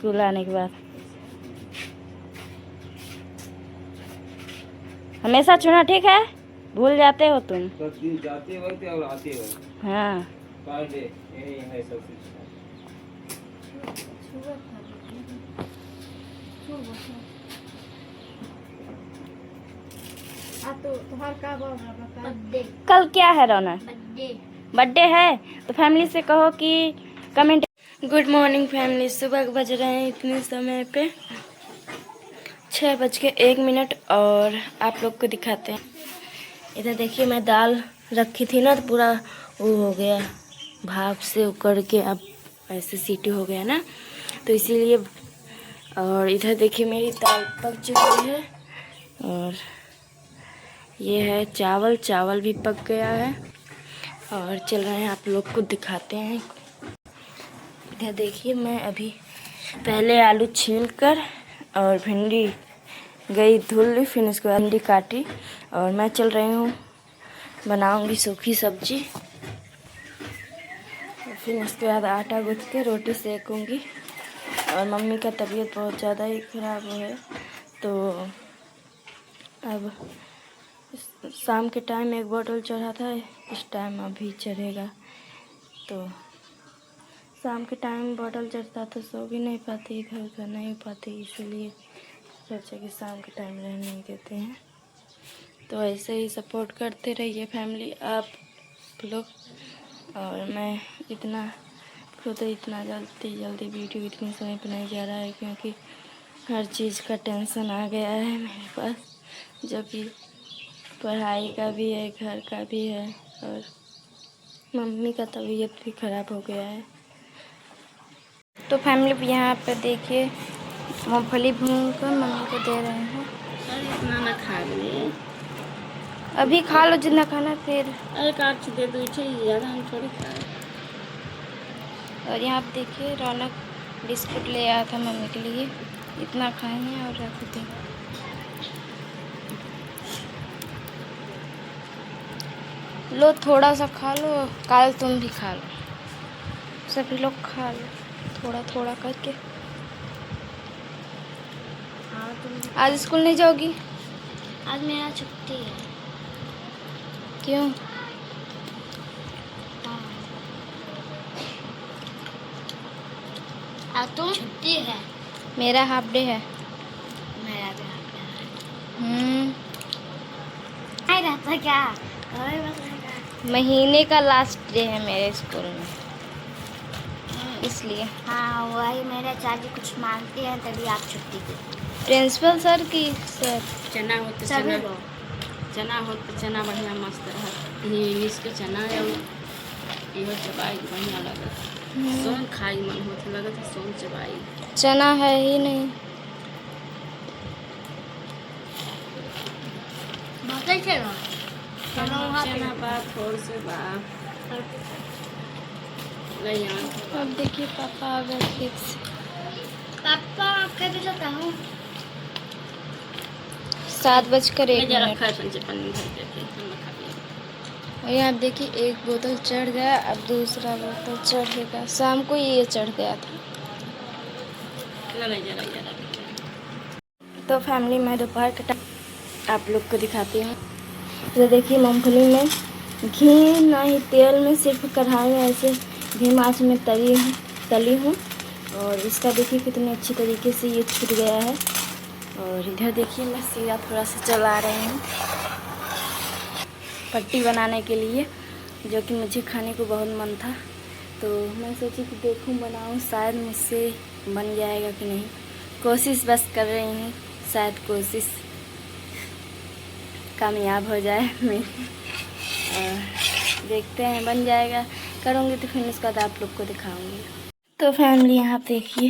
School आने के बाद। हमेशा छूना ठीक है, भूल जाते हो तुम। जाते वक्त और आते वक्त। हाँ पर डे यही है सब कुछ। कल क्या है रौनक? बर्थडे है। तो फैमिली से कहो कि कमेंट। Good morning family. सुबह बज रहे हैं इतने समय पे 6:01 और आप लोग को दिखाते हैं। इधर देखिए मैं दाल रखी थी ना, तो पूरा वो हो गया, भाप से उकड़ के अब ऐसे सीटी हो गया ना, तो इसीलिए। और इधर देखिए मेरी दाल पक चुकी है और ये है चावल, चावल भी पक गया है। और चल रहे हैं, आप लोग को दिखाते हैं। इधर देखिए मैं अभी पहले आलू छीलकर और भिंडी गई धुल, फिर उसके बाद भिंडी काटी और मैं चल रही हूँ बनाऊंगी सूखी सब्जी। फिर उसके बाद आटा गूँथ के रोटी सेकूंगी। और मम्मी का तबीयत बहुत ज़्यादा ही ख़राब है, तो अब शाम के टाइम एक बोतल चढ़ा था, इस टाइम अभी चढ़ेगा। तो शाम के टाइम बोतल चढ़ता तो सो भी नहीं पाती, इधर उधर नहीं पाती, इसीलिए सोचा कि शाम के टाइम रहने नहीं देते हैं। तो ऐसे ही सपोर्ट करते रहिए फैमिली आप लोग। और मैं इतना खुद इतना जल्दी वीडियो इतनी समय पर नहीं जा रहा है, क्योंकि हर चीज़ का टेंशन आ गया है मेरे पास, जो कि पढ़ाई का भी है, घर का भी है, और मम्मी का तबीयत भी ख़राब हो गया है। तो फैमिली यहाँ पे देखिए मूँगफली भून कर मम्मी को दे रहे हैं। अरे इतना ना खा ले, अभी खा लो जितना खाना, फिर अरे काट दे दो, ज़्यादा हम थोड़ी खाए। और यहाँ पे देखिए रौनक बिस्कुट ले आया था मम्मी के लिए, इतना खाए हैं और रख दें। लो थोड़ा सा खा लो, कल तुम भी खा लो, सभी लोग खा लो थोड़ा थोड़ा करके। हाँ तुम आज स्कूल नहीं जाओगी? आज मेरा छुट्टी है। क्यों? आज तुम छुट्टी है? मेरा हाफ डे है। मेरा भी हाफ डे है। नहीं रहता क्या? घर में बस रहता। महीने का लास्ट डे है मेरे स्कूल में, इसलिए। हाँ वही, मेरे चाची कुछ मांगती है तभी आप छुट्टी की। प्रिंसिपल सर की सर चना हो तो सभी चना, चना हो तो चना बढ़िया मस्त है। ये इंग्लिश के चना है, इहो चबाई बढ़िया लगत। सोन खाई मन होते लगत है, सोन चबाई। चना है ही नहीं। बहुत चना बात थोड़ से बात। अब देखिए पापा आ गए खेत से। पापा आपके भी जाता हूँ 7:01। पंचपन्नी भर देते हैं। और यहाँ देखिए एक बोतल चढ़ गया, अब दूसरा बोतल चढ़ेगा। शाम को ये चढ़ गया था। तो फैमिली मैं दोपहर के टाइम आप लोग को दिखाती हूँ। तो देखिए मूंगफली में घी ना ही तेल में, सिर्फ कढ़ाई में ऐसे धीमी आंच में तली हूँ। और इसका देखिए कितनी अच्छी तरीके से ये छूट गया है। और इधर देखिए मैं सीरा थोड़ा सा चला रही हूँ पट्टी बनाने के लिए, जो कि मुझे खाने को बहुत मन था। तो मैं सोची कि देखूं बनाऊं, शायद मुझसे बन जाएगा कि नहीं। कोशिश बस कर रही हूँ, शायद कोशिश कामयाब हो जाए मेरी। और देखते हैं बन जाएगा, करूँगी तो फिर उसके बाद आप लोग को दिखाऊंगी। तो फैमिली यहाँ पे देखिए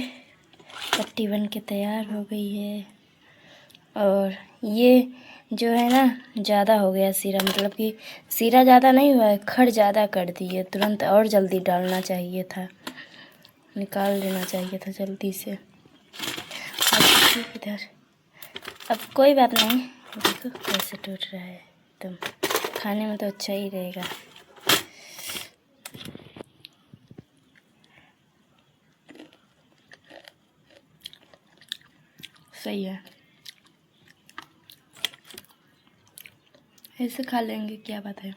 पट्टी बन के तैयार हो गई है। और ये जो है ना ज़्यादा हो गया सीरा, मतलब कि सीरा ज़्यादा नहीं हुआ है, खड़ ज़्यादा कर दिए तुरंत, और जल्दी डालना चाहिए था, निकाल लेना चाहिए था जल्दी से। अब इधर अब कोई बात नहीं, देखो कैसे टूट रहा है एकदम, खाने में तो अच्छा ही रहेगा। सही है, ऐसे खा लेंगे, क्या बात है।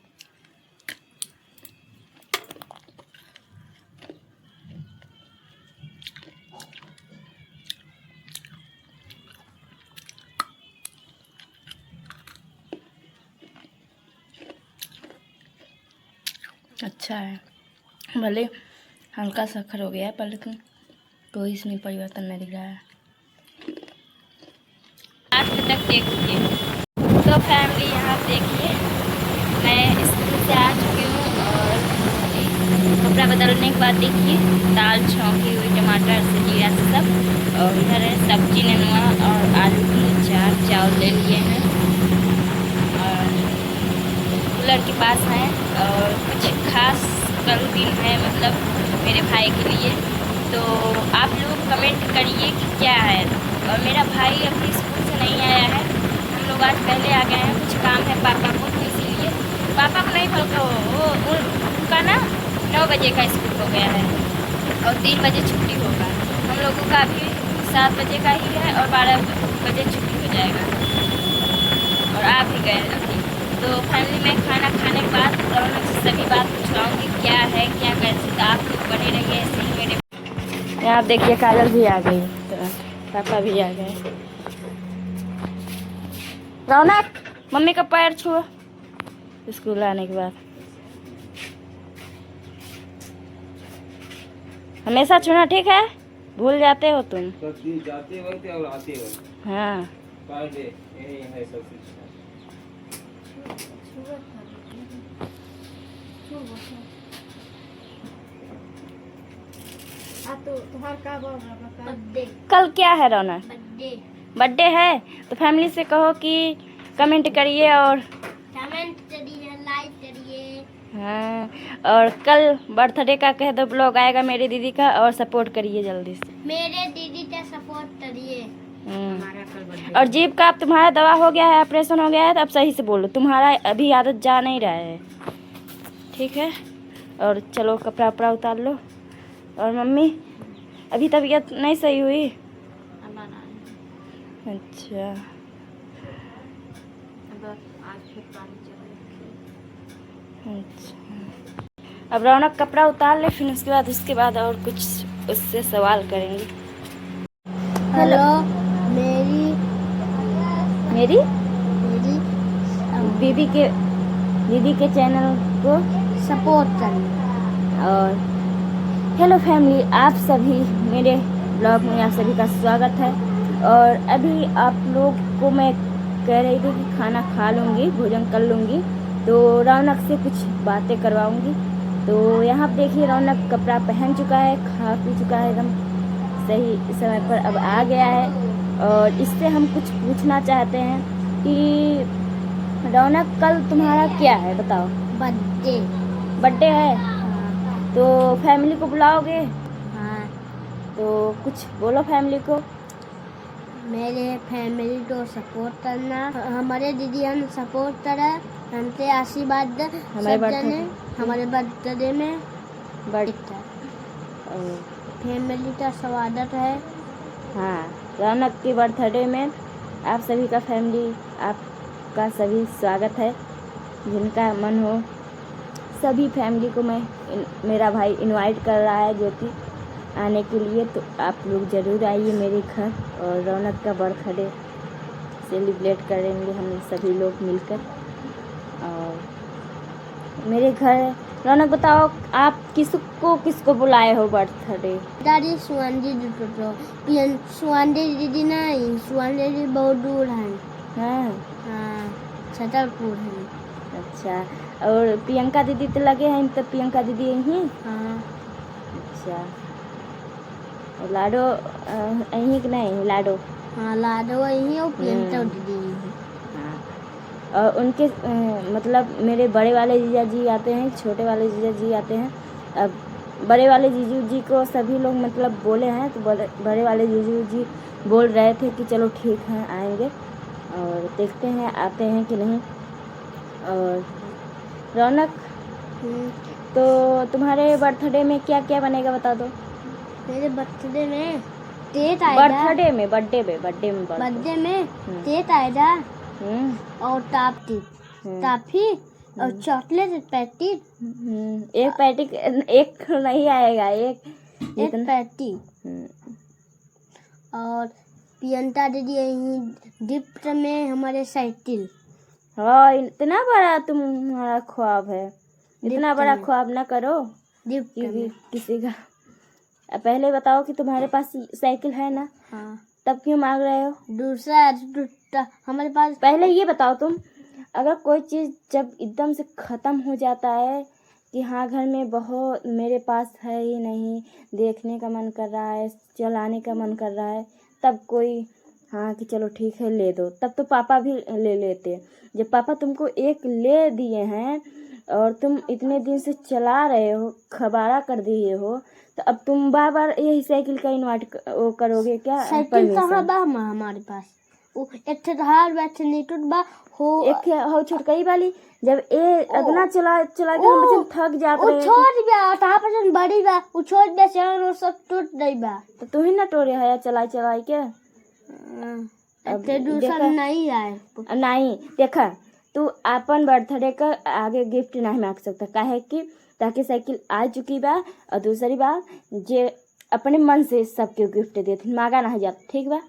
अच्छा है, भले हल्का शक्कर हो गया है पर लेकिन कोई इसमें परिवर्तन नहीं दिख रहा है। लास्ट तक देखिए। तो फैमिली यहाँ देखिए, मैं स्कूल से आ चुकी हूँ और कपड़ा बदलने के बाद देखिए दाल छौंकी हुई, टमाटर से जीरा से सब, और इधर है सब्जी नेनुआ और आलू की अचार, चावल ले लिए हैं और कूलर के पास है। और कुछ खास कल दिन है मतलब मेरे भाई के लिए, तो आप लोग कमेंट करिए कि क्या है। और मेरा भाई अभी स्कूल से नहीं आया है, हम लोग आज पहले आ गए हैं, कुछ काम है पापा को, तो इसीलिए पापा को नहीं बल्कि उनका ना 9 बजे का स्कूल हो गया है और 3 बजे छुट्टी होगा। हम लोगों का अभी 7 बजे का ही है और 12 बजे छुट्टी हो जाएगा और आ भी गए अभी। तो फैमिली में खाना खाने के बाद रौनक से सभी बात पूछवाऊँगी क्या है क्या कैसे, तो आप लोग बने रहिए ऐसे ही मेरे। यहाँ देखिए काजल भी आ गई, तो पापा भी आ गए। रौनक मम्मी का पैर छुओ स्कूल आने के बाद। हमेशा छूना ठीक है, भूल जाते हो तुम। जाते वक्त और आते वक्त हाँ पर डे यही है सब कुछ। कल क्या है रौनक? बर्थडे है, तो फैमिली से कहो कि कमेंट करिए और लाइक करिए। हाँ, और कल बर्थडे का कह दो ब्लॉग आएगा मेरी दीदी का, और सपोर्ट करिए जल्दी से, मेरे दीदी का सपोर्ट करिए। और जीभ का अब तुम्हारा दवा हो गया है, ऑपरेशन हो गया है, तो अब सही से बोलो, तुम्हारा अभी आदत जा नहीं रहा है, ठीक है। और चलो कपड़ा वपड़ा उतार लो। और मम्मी अभी तबीयत नहीं सही हुई? अच्छा, अच्छा। अब रौनक कपड़ा उतार ले, फिर उसके बाद और कुछ उससे सवाल करेंगे। हेलो, मेरी दीदी के चैनल को सपोर्ट करें। और हेलो फैमिली, आप सभी मेरे ब्लॉग में आप सभी का स्वागत है। और अभी आप लोग को मैं कह रही थी कि खाना खा लूँगी, भोजन कर लूँगी, तो रौनक से कुछ बातें करवाऊँगी। तो यहाँ देखिए रौनक कपड़ा पहन चुका है, खा पी चुका है, एकदम सही समय पर अब आ गया है। और इससे हम कुछ पूछना चाहते हैं कि रौनक कल तुम्हारा क्या है बताओ? बर्थडे है। हाँ। तो फैमिली को बुलाओगे? हाँ। तो कुछ बोलो फैमिली को। मेरे फैमिली को सपोर्ट करना, हमारे दीदी हम सपोर्ट करें, हमसे आशीर्वाद दे हमारे बर्थडे में। फैमिली का स्वागत है। हाँ, रौनक के बर्थडे में आप सभी का फैमिली, आपका सभी स्वागत है। जिनका मन हो सभी फैमिली को मेरा भाई इनवाइट कर रहा है जो कि आने के लिए, तो आप लोग ज़रूर आइए मेरे घर और रौनक का बर्थडे सेलिब्रेट करेंगे हम सभी लोग मिलकर। और मेरे घर रौनक बताओ, आप किसको बुलाए हो बर्थडे? दादी सुवंदी दीदी नहीं, सुवंदी दीदी बहुत दूर है। हाँ, छतरपुर है। अच्छा, और प्रियंका दीदी तो लगे हैं, तो प्रियंका दीदी यहीं? हाँ। अच्छा, और लाडो यहीं कि नहीं? लाडो? हाँ, लाडो यहीं और प्रियंका दीदी यहीं। हाँ, और उनके मतलब मेरे बड़े वाले जीजा जी आते हैं, छोटे वाले जीजा जी आते हैं। अब बड़े वाले जीजू जी को सभी लोग मतलब बोले हैं, तो बड़े वाले जीजू जी बोल रहे थे कि चलो ठीक है आएंगे, और देखते हैं आते हैं कि नहीं। और रौनक, तो तुम्हारे बर्थडे में क्या क्या बनेगा बता दो। मेरे बर्थडे में केक आएगा, बर्थडे में birthday में केक आएगा और हम्म। टॉफी और चॉकलेट पैकेट, एक पैकेट एक नहीं आएगा, एक एक पैकेट हम्म। और प्रियंका दीदी यही गिफ्ट में हमारे साइकिल। हाँ, इतना बड़ा तुम्हारा ख्वाब है, इतना गिफ्ट बड़ा में। ख्वाब ना करो गिफ्ट कि में। किसी का। पहले बताओ कि तुम्हारे पास साइकिल है ना, हाँ, तब क्यों मांग रहे हो? दूसरा हमारे पास पहले ये बताओ तुम, अगर कोई चीज़ जब एकदम से ख़त्म हो जाता है कि हाँ घर में बहुत मेरे पास है ही नहीं, देखने का मन कर रहा है, चलाने का मन कर रहा है, तब कोई हाँ कि चलो ठीक है ले दो, तब तो पापा भी ले लेते। जब पापा तुमको एक ले दिए हैं और तुम इतने दिन से चला रहे हो, खबारा कर दिए हो, तो अब तुम बार बार यही साइकिल का इन्वाइट वो करोगे क्या? साइकिल कहाँ परमिशन बा हमारे पास? वो एक ठे हार बैठे नीटूट बा हो, एक हो छुटकई वाली, जब ए इतना चला चला के हम बच्चे थक जाते वो रहे छोड़ बा कहाँ पर बड़ी बा, वो छोड़ बा चैन और सब टूट गई बा। तो तू ही ना टोरे है चलाई चलाई के। अब दूसरा देखा नहीं आए। नहीं देखा, तू अपन बर्थडे का आगे गिफ्ट नहीं मांग सकता, काहे कि ताकि साइकिल आ चुकी बा, और दूसरी बात जे अपने मन से सबके गिफ्ट देते, मांगा नहीं जाता, ठीक बा?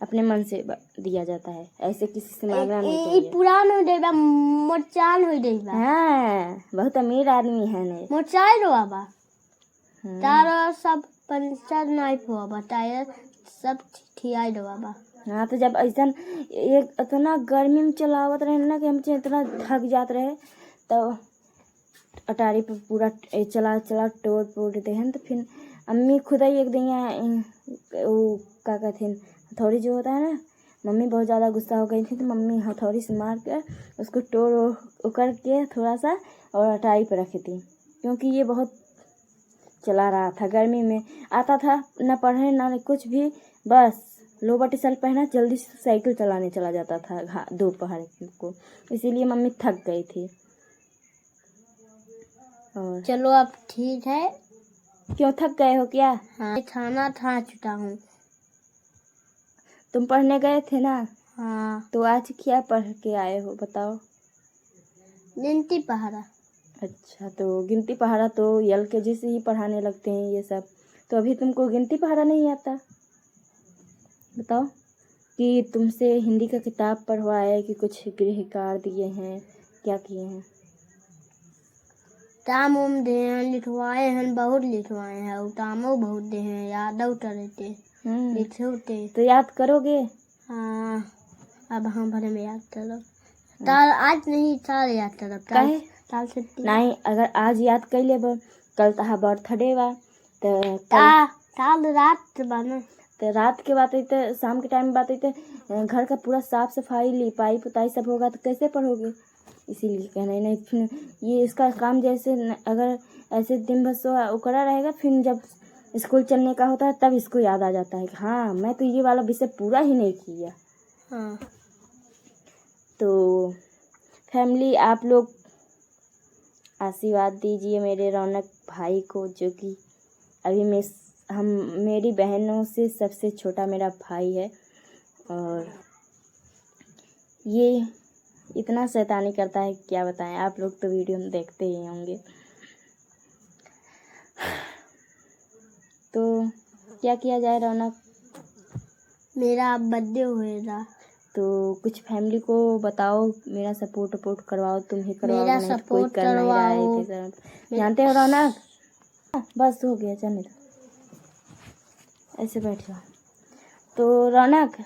अपने मन से दिया जाता है, ऐसे किसी से मांगना नहीं चाहिए। पुरान हो गई बा, मोचाल हो गई बा। हाँ, बहुत अमीर आदमी है ने। मोचाल हुआ बा, तारो सब पंचर नहीं हुआ बा, टायर सब ठिया हुआ बा। हाँ, तो जब ऐसा एक इतना गर्मी में चलावत रहे ना कि हम इतना थक जाते रहे, तो अटारी पर पूरा चला चला टोट पोट दे हैं। तो फिर अम्मी खुद ही एक दिन वो क्या कहते हैं हथौड़ी जो होता है ना, मम्मी बहुत ज़्यादा गुस्सा हो गई थी, तो मम्मी हथौड़ी से मार कर उसको टोड़ उकर के थोड़ा सा और अटारी पर रखी थी, क्योंकि ये बहुत चला रहा था। गर्मी में आता था ना पढ़ने ना कुछ भी, बस लोवर टी शर्ट पहना जल्दी से साइकिल चलाने चला जाता था दोपहर को, इसीलिए मम्मी थक गई थी। और चलो अब ठीक है। क्यों थक गए हो क्या? हाँ, खाना खा चुका हूँ। तुम पढ़ने गए थे ना? हाँ, तो आज क्या पढ़ के आए हो बताओ? गिनती पहाड़ा। अच्छा, तो गिनती पहाड़ा तो LKG से ही पढ़ाने लगते हैं ये सब, तो अभी तुमको गिनती पहाड़ा नहीं आता? बताओ कि तुमसे हिंदी का किताब पढ़वाए कि कुछ गृह कार्य दिए हैं, क्या किए हैं? काम उम दे हैं, लिखवाए हैं, बहुत लिखवाए हैं, उतामो बहुत दे हैं, याद उतरे थे, लिखे होते। तो याद करोगे? हाँ, अब हम भरे में याद करो। ताल आज नहीं, ताल याद करो। काहे? ताल से नहीं, अगर आज याद कर ले, कल तहा बर्थडे बा, तो ताल रात बना, तो रात के बात हुई, तो शाम के टाइम में बात हुई, तो घर का पूरा साफ सफाई लिपाई पुताई सब होगा, तो कैसे पढ़ोगे? इसीलिए कहना नहीं, फिर ये इसका काम जैसे अगर ऐसे दिन भर सो उकड़ा रहेगा, फिर जब स्कूल चलने का होता है तब इसको याद आ जाता है कि हाँ मैं तो ये वाला विषय पूरा ही नहीं किया। हाँ, तो फैमिली आप लोग आशीर्वाद दीजिए मेरे रौनक भाई को, जो कि अभी मेरी बहनों से सबसे छोटा मेरा भाई है, और ये इतना शैतानी करता है क्या बताएं, आप लोग तो वीडियो में देखते ही होंगे। तो क्या किया जाए रौनक? मेरा बर्थडे होएगा, तो कुछ फैमिली को बताओ, मेरा सपोर्ट करवाओ, तुम ही करवाओ, मेरा नहीं तो कोई सपोर्ट कर नहीं रहा है करवाओ। इतने सारा। जानते हो रौनक, बस हो गया, चल ऐसे बैठ जाओ। तो रौनक,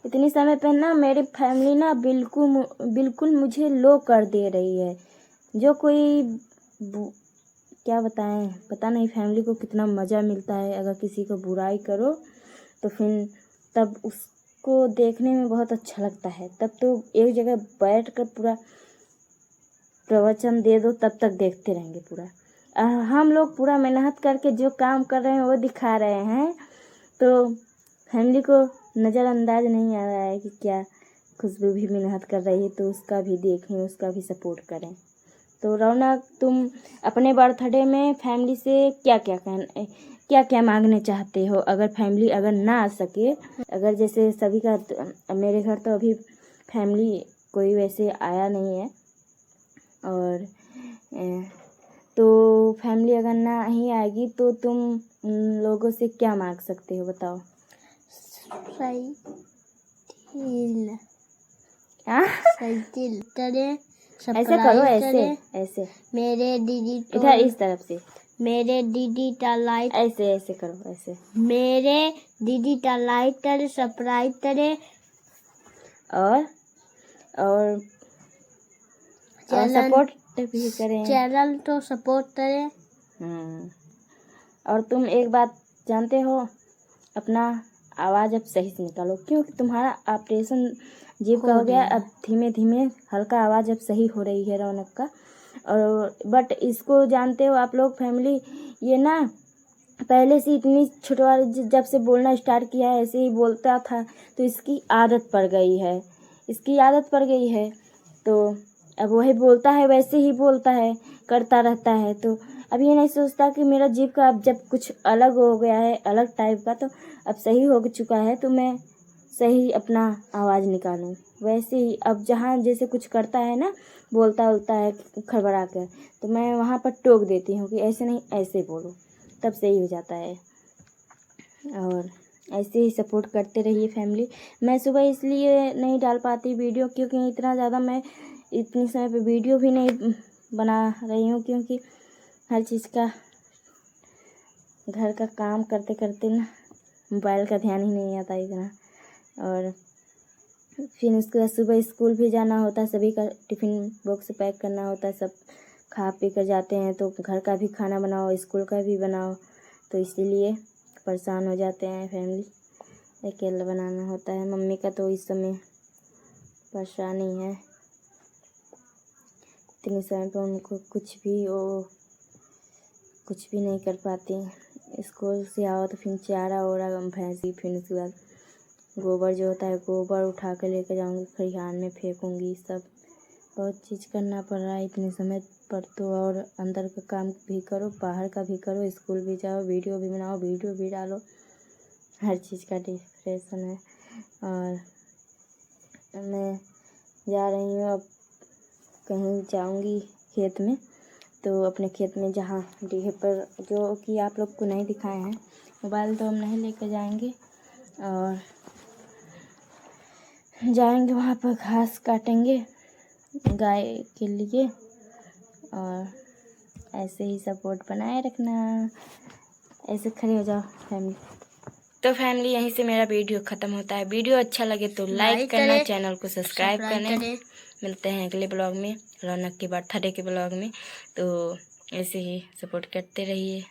इतनी समय पे ना मेरी फैमिली ना बिल्कुल मुझे लो कर दे रही है, जो कोई क्या बताएं, पता नहीं फैमिली को कितना मज़ा मिलता है अगर किसी को बुराई करो तो फिर तब उसको देखने में बहुत अच्छा लगता है, तब तो एक जगह बैठ कर पूरा प्रवचन दे दो तब तक देखते रहेंगे पूरा। हम लोग पूरा मेहनत करके जो काम कर रहे हैं वो दिखा रहे हैं, तो फैमिली को नज़रअंदाज नहीं आ रहा है कि क्या खुशबू भी मेहनत कर रही है, तो उसका भी देखें, उसका भी सपोर्ट करें। तो रौनक, तुम अपने बर्थडे में फैमिली से क्या क्या क्या क्या मांगने चाहते हो? अगर फैमिली अगर ना आ सके, अगर जैसे सभी का मेरे घर तो अभी फैमिली कोई वैसे आया नहीं है, और तो फैमिली अगर ना ही आएगी तो तुम उन लोगों से क्या मांग सकते हो, बताओ? साइकिल, हाँ? साइकिल करे, ऐसे करो, ऐसे ऐसे, मेरे दीदी तो इधर इस तरफ से, मेरे दीदी का लाइट, ऐसे ऐसे करो, ऐसे। मेरे दीदी का लाइटर सरप्राइज करे, और सपोर्ट भी करें। चैनल तो सपोर्ट करे। और तुम एक बात जानते हो, अपना आवाज़ अब सही से निकालो, क्योंकि तुम्हारा ऑपरेशन जीभ का हो गया। अब धीमे धीमे हल्का आवाज़ अब सही हो रही है रौनक का। और बट इसको जानते हो आप लोग फैमिली, ये ना पहले से इतनी छुटवा, जब से बोलना स्टार्ट किया है ऐसे ही बोलता था, तो इसकी आदत पड़ गई है, इसकी आदत पड़ गई है। तो अब वही बोलता है, वैसे ही बोलता है, करता रहता है। तो अब ये नहीं सोचता कि मेरा जीभ का अब जब कुछ अलग हो गया है, अलग टाइप का, तो अब सही हो चुका है, तो मैं सही अपना आवाज़ निकालूं। वैसे ही अब जहाँ जैसे कुछ करता है ना, बोलता है खड़बड़ा कर, तो मैं वहाँ पर टोक देती हूँ कि ऐसे नहीं, ऐसे बोलो, तब सही हो जाता है। और ऐसे ही सपोर्ट करते रहिए फैमिली। मैं सुबह इसलिए नहीं डाल पाती वीडियो, क्योंकि इतना ज़्यादा मैं इतनी समय पे वीडियो भी नहीं बना रही हूँ, क्योंकि हर चीज़ का घर का काम करते करते ना मोबाइल का ध्यान ही नहीं आता इतना। और फिर उसके बाद सुबह स्कूल भी जाना होता है, सभी का टिफ़िन बॉक्स पैक करना होता है, सब खा पी कर जाते हैं, तो घर का भी खाना बनाओ, स्कूल का भी बनाओ, तो इसीलिए परेशान हो जाते हैं फैमिली, अकेला बनाना होता है। मम्मी का तो इस समय परेशानी है, इतने समय पर उनको कुछ भी नहीं कर पाती। स्कूल से आओ तो फिर चारा ओरा भैंसी, फिर उसके बाद गोबर जो होता है, गोबर उठा कर लेकर जाऊँगी, खलिहान में फेंकूँगी, सब बहुत चीज़ करना पड़ रहा है इतने समय पर। तो और अंदर का काम भी करो, बाहर का भी करो, स्कूल भी जाओ, वीडियो भी बनाओ, वीडियो भी डालो, हर चीज़ का डिप्रेशन है। और मैं जा रही हूँ, अब कहीं जाऊँगी खेत में, तो अपने खेत में जहाँ डीह पर, जो कि आप लोग को नहीं दिखाए हैं, मोबाइल तो हम नहीं लेकर जाएंगे, और जाएंगे वहाँ पर घास काटेंगे गाय के लिए। और ऐसे ही सपोर्ट बनाए रखना, ऐसे खड़े हो जाओ फैमिली। तो फैमिली यहीं से मेरा वीडियो ख़त्म होता है। वीडियो अच्छा लगे तो लाइक करना, चैनल को सब्सक्राइब करना। मिलते हैं अगले ब्लॉग में, रौनक के बर्थडे के ब्लॉग में। तो ऐसे ही सपोर्ट करते रहिए।